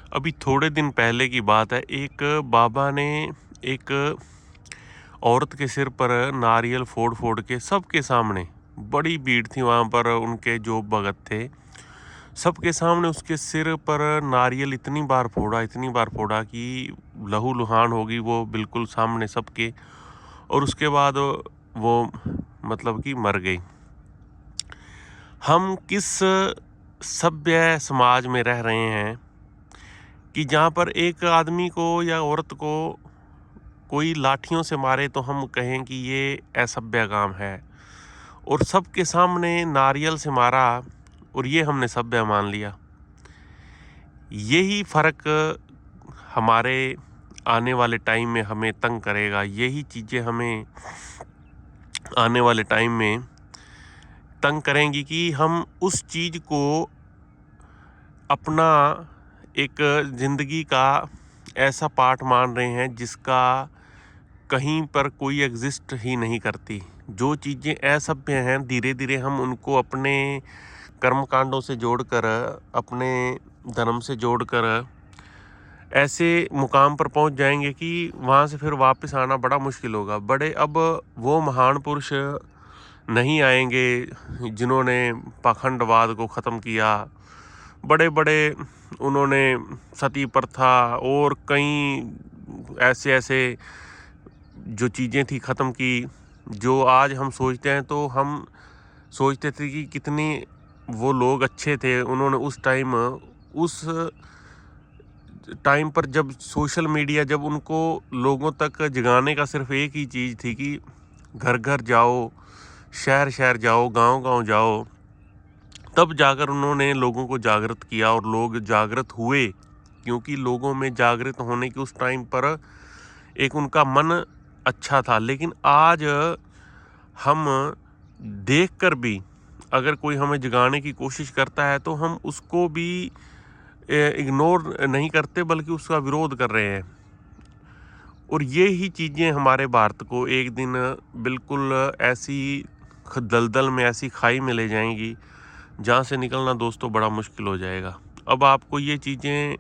अभी थोड़े दिन पहले की बात है, एक बाबा ने एक औरत के सिर पर नारियल फोड़ फोड़ के सबके सामने, बड़ी भीड़ थी वहाँ पर, उनके जो भगत थे सबके सामने उसके सिर पर नारियल इतनी बार फोड़ा कि लहू लुहान होगी वो, बिल्कुल सामने सबके। और उसके बाद वो मतलब कि मर गई। हम किस सभ्य समाज में रह रहे हैं कि जहाँ पर एक आदमी को या औरत को कोई लाठियों से मारे तो हम कहें कि ये असभ्य काम है, और सबके सामने नारियल से मारा और ये हमने सभ्य मान लिया। यही फ़र्क हमारे आने वाले टाइम में हमें तंग करेगा। यही चीज़ें हमें आने वाले टाइम में तंग करेंगी कि हम उस चीज़ को अपना एक ज़िंदगी का ऐसा पार्ट मान रहे हैं जिसका कहीं पर कोई एग्जिस्ट ही नहीं करती। जो चीज़ें असभ्य हैं, धीरे धीरे हम उनको अपने कर्मकांडों से जोड़कर, अपने धर्म से जोड़कर ऐसे मुकाम पर पहुंच जाएंगे कि वहां से फिर वापस आना बड़ा मुश्किल होगा। बड़े अब वो महान पुरुष नहीं आएंगे जिन्होंने पाखंडवाद को ख़त्म किया। बड़े बड़े उन्होंने सती प्रथा और कई ऐसे ऐसे जो चीज़ें थी ख़त्म की, जो आज हम सोचते हैं तो हम सोचते थे कि कितनी वो लोग अच्छे थे। उन्होंने उस टाइम पर जब सोशल मीडिया, जब उनको लोगों तक जगाने का सिर्फ एक ही चीज़ थी कि घर घर जाओ, शहर शहर जाओ, गांव गांव जाओ, तब जाकर उन्होंने लोगों को जागृत किया और लोग जागृत हुए। क्योंकि लोगों में जागृत होने की उस टाइम पर एक उनका मन अच्छा था। लेकिन आज हम देखकर भी, अगर कोई हमें जगाने की कोशिश करता है तो हम उसको भी इग्नोर नहीं करते, बल्कि उसका विरोध कर रहे हैं। और ये ही चीज़ें हमारे भारत को एक दिन बिल्कुल ऐसी दलदल में, ऐसी खाई में ले जाएंगी जहाँ से निकलना दोस्तों बड़ा मुश्किल हो जाएगा। अब आपको ये चीज़ें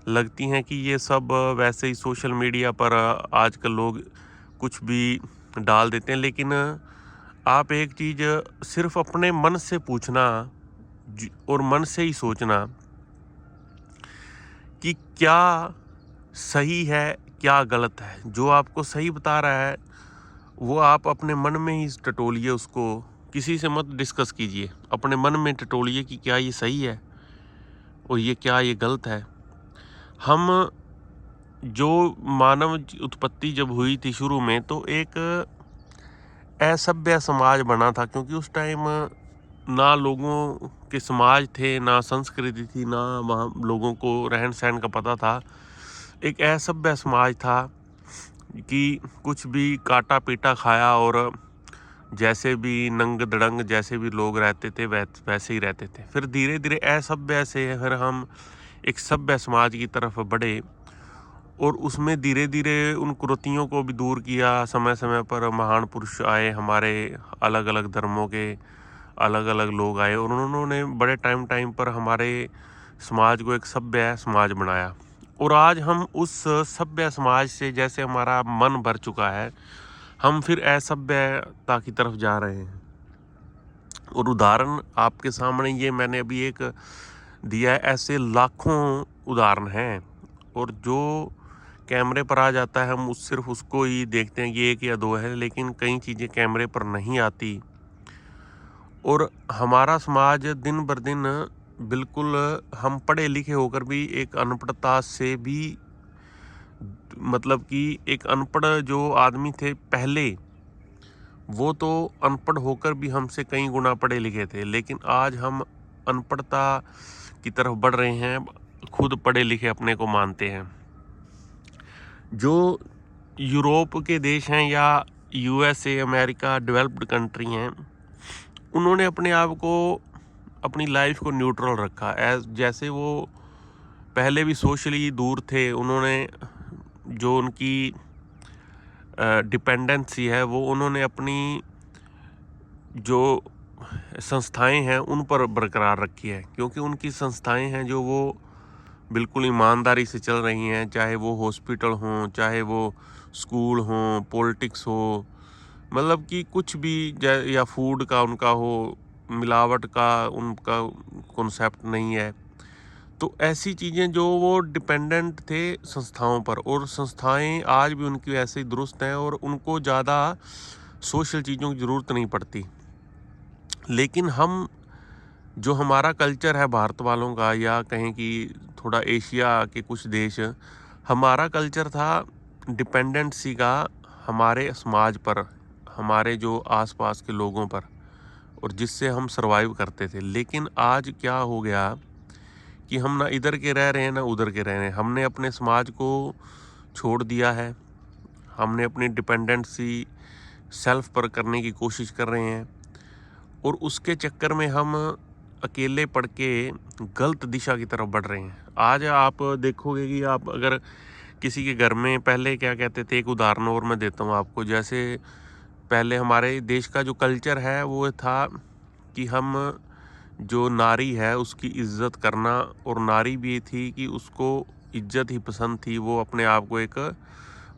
लगती हैं कि ये सब वैसे ही सोशल मीडिया पर आजकल लोग कुछ भी डाल देते हैं, लेकिन आप एक चीज़ सिर्फ अपने मन से पूछना और मन से ही सोचना कि क्या सही है, क्या गलत है। जो आपको सही बता रहा है वो आप अपने मन में ही टटोलिए, उसको किसी से मत डिस्कस कीजिए। अपने मन में टटोलिए कि क्या ये सही है और ये गलत है। हम जो मानव उत्पत्ति जब हुई थी शुरू में, तो एक असभ्य समाज बना था, क्योंकि उस टाइम ना लोगों के समाज थे, ना संस्कृति थी, ना वहाँ लोगों को रहन सहन का पता था। एक असभ्य समाज था कि कुछ भी काटा पीटा खाया, और जैसे भी नंग दड़ंग जैसे भी लोग रहते थे वैसे ही रहते थे। फिर धीरे धीरे असभ्य से फिर हम एक सभ्य समाज की तरफ बढ़े, और उसमें धीरे धीरे उन कुरीतियों को भी दूर किया। समय समय पर महान पुरुष आए, हमारे अलग अलग धर्मों के अलग अलग लोग आए, और उन्होंने बड़े टाइम टाइम पर हमारे समाज को एक सभ्य समाज बनाया। और आज हम उस सभ्य समाज से, जैसे हमारा मन भर चुका है, हम फिर असभ्यता की तरफ जा रहे हैं। और उदाहरण आपके सामने ये मैंने अभी एक दिया है, ऐसे लाखों उदाहरण हैं। और जो कैमरे पर आ जाता है हम सिर्फ उसको ही देखते हैं कि एक या दो है, लेकिन कई चीज़ें कैमरे पर नहीं आती। और हमारा समाज दिन बर दिन बिल्कुल, हम पढ़े लिखे होकर भी एक अनपढ़ता से भी, मतलब कि एक अनपढ़ जो आदमी थे पहले, वो तो अनपढ़ होकर भी हमसे कई गुना पढ़े लिखे थे। लेकिन आज हम अनपढ़ता की तरफ बढ़ रहे हैं, खुद पढ़े लिखे अपने को मानते हैं। जो यूरोप के देश हैं या यूएसए, अमेरिका, डेवलप्ड कंट्री हैं, उन्होंने अपने आप को, अपनी लाइफ को न्यूट्रल रखा। जैसे वो पहले भी सोशली दूर थे, उन्होंने जो उनकी डिपेंडेंसी है वो उन्होंने अपनी जो संस्थाएं हैं उन पर बरकरार रखी है। क्योंकि उनकी संस्थाएं हैं जो वो बिल्कुल ईमानदारी से चल रही हैं, चाहे वो हॉस्पिटल हों, चाहे वो स्कूल हों, पॉलिटिक्स हो, मतलब कि कुछ भी या फूड का उनका हो, मिलावट का उनका कॉन्सेप्ट नहीं है। तो ऐसी चीज़ें जो वो डिपेंडेंट थे संस्थाओं पर, और संस्थाएं आज भी उनकी वैसे ही दुरुस्त हैं और उनको ज़्यादा सोशल चीज़ों की ज़रूरत नहीं पड़ती। लेकिन हम जो हमारा कल्चर है भारत वालों का, या कहें कि थोड़ा एशिया के कुछ देश, हमारा कल्चर था डिपेंडेंसी का हमारे समाज पर, हमारे जो आसपास के लोगों पर, और जिससे हम सरवाइव करते थे। लेकिन आज क्या हो गया कि हम ना इधर के रह रहे हैं ना उधर के रह रहे हैं। हमने अपने समाज को छोड़ दिया है, हमने अपनी डिपेंडेंसी सेल्फ पर करने की कोशिश कर रहे हैं, और उसके चक्कर में हम अकेले पड़ के गलत दिशा की तरफ बढ़ रहे हैं। आज आप देखोगे कि आप अगर किसी के घर में, पहले क्या कहते थे, एक उदाहरण और मैं देता हूँ आपको। जैसे पहले हमारे देश का जो कल्चर है वो था कि हम जो नारी है उसकी इज्जत करना, और नारी भी ये थी कि उसको इज्जत ही पसंद थी, वो अपने आप को एक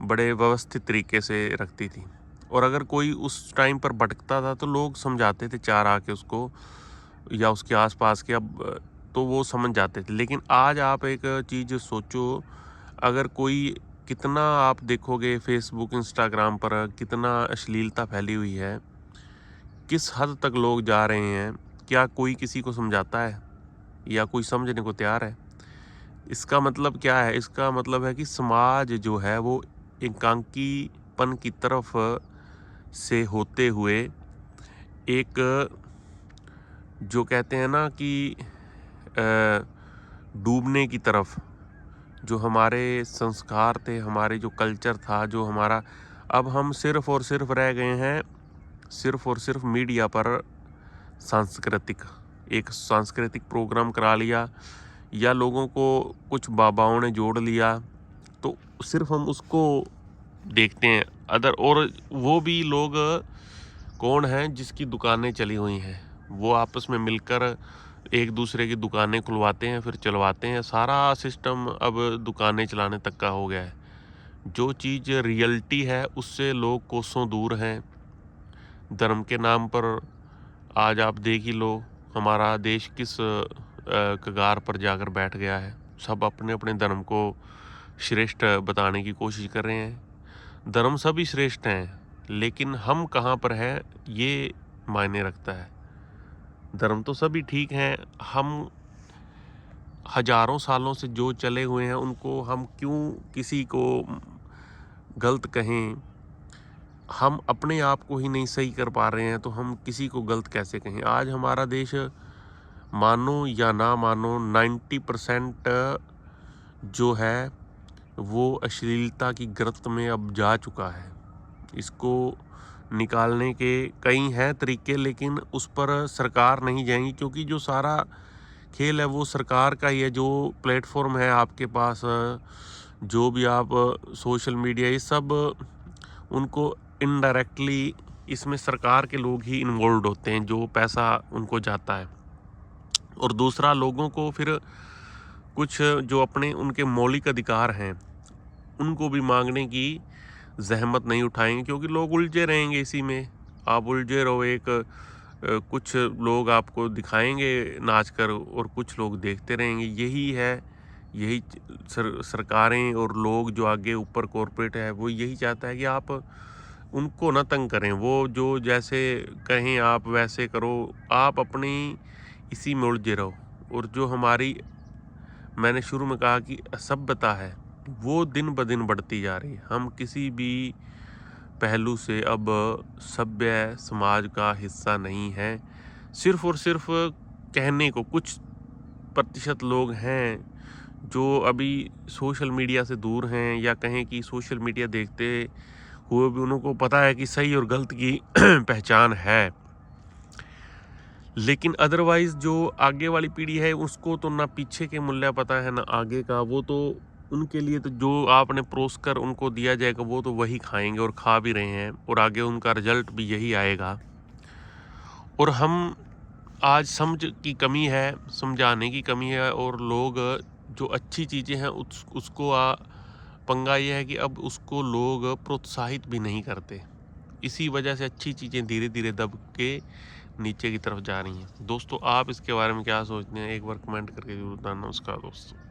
बड़े व्यवस्थित तरीके से रखती थी। और अगर कोई उस टाइम पर भटकता था तो लोग समझाते थे चार आके उसको, या उसके आसपास के, अब तो वो समझ जाते थे। लेकिन आज आप एक चीज़ सोचो, अगर कोई, कितना आप देखोगे फेसबुक इंस्टाग्राम पर कितना अश्लीलता फैली हुई है, किस हद तक लोग जा रहे हैं, क्या कोई किसी को समझाता है या कोई समझने को तैयार है? इसका मतलब क्या है? इसका मतलब है कि समाज जो है वो एकांकीपन की तरफ से होते हुए एक, जो कहते हैं ना कि डूबने की तरफ, जो हमारे संस्कार थे, हमारे जो कल्चर था, जो हमारा, अब हम सिर्फ और सिर्फ रह गए हैं सिर्फ और सिर्फ मीडिया पर एक सांस्कृतिक प्रोग्राम करा लिया, या लोगों को कुछ बाबाओं ने जोड़ लिया, तो सिर्फ हम उसको देखते हैं। और वो भी लोग कौन हैं जिसकी दुकानें चली हुई हैं, वो आपस में मिलकर एक दूसरे की दुकानें खुलवाते हैं, फिर चलवाते हैं। सारा सिस्टम अब दुकानें चलाने तक का हो गया है। जो चीज़ रियलिटी है उससे लोग कोसों दूर हैं। धर्म के नाम पर आज आप देख ही लो हमारा देश किस कगार पर जाकर बैठ गया है। सब अपने अपने धर्म को श्रेष्ठ बताने की कोशिश कर रहे हैं। धर्म सभी श्रेष्ठ हैं, लेकिन हम कहाँ पर हैं ये मायने रखता है। धर्म तो सभी ठीक हैं, हम हजारों सालों से जो चले हुए हैं उनको हम क्यों किसी को गलत कहें? हम अपने आप को ही नहीं सही कर पा रहे हैं तो हम किसी को गलत कैसे कहें? आज हमारा देश, मानो या ना मानो, 90% जो है वो अश्लीलता की गिरफ्त में अब जा चुका है। इसको निकालने के कई हैं तरीके, लेकिन उस पर सरकार नहीं जाएंगी, क्योंकि जो सारा खेल है वो सरकार का ही है। जो प्लेटफॉर्म है आपके पास, जो भी आप सोशल मीडिया, ये सब उनको इनडायरेक्टली इसमें सरकार के लोग ही इन्वॉल्व होते हैं, जो पैसा उनको जाता है। और दूसरा, लोगों को फिर कुछ जो अपने उनके मौलिक अधिकार हैं उनको भी मांगने की जहमत नहीं उठाएंगे, क्योंकि लोग उलझे रहेंगे इसी में। आप उलझे रहो, एक कुछ लोग आपको दिखाएंगे नाच कर और कुछ लोग देखते रहेंगे। यही है, यही सरकारें और लोग जो आगे ऊपर कॉरपोरेट है वो यही चाहता है कि आप उनको ना तंग करें। वो जो जैसे कहें आप वैसे करो, आप अपनी इसी में उलझे रहो। और जो हमारी, मैंने शुरू में कहा कि असभ्यता है, वो दिन ब दिन बढ़ती जा रही है। हम किसी भी पहलू से अब सभ्य समाज का हिस्सा नहीं है। सिर्फ और सिर्फ कहने को कुछ प्रतिशत लोग हैं जो अभी सोशल मीडिया से दूर हैं, या कहें कि सोशल मीडिया देखते हुए भी उनको पता है कि सही और गलत की पहचान है। लेकिन अदरवाइज़ जो आगे वाली पीढ़ी है उसको तो ना पीछे के मूल्य पता है ना आगे का। वो तो उनके लिए तो जो आपने परोस कर उनको दिया जाएगा वो तो वही खाएंगे, और खा भी रहे हैं, और आगे उनका रिजल्ट भी यही आएगा। और हम आज समझ की कमी है, समझाने की कमी है, और लोग जो अच्छी चीज़ें हैं उसको पंगा ये है कि अब उसको लोग प्रोत्साहित भी नहीं करते। इसी वजह से अच्छी चीज़ें धीरे-धीरे दब के नीचे की तरफ जा रही हैं। दोस्तों आप इसके बारे में क्या सोचते हैं? एक बार कमेंट करके ज़रूर बताना। नमस्कार दोस्तों।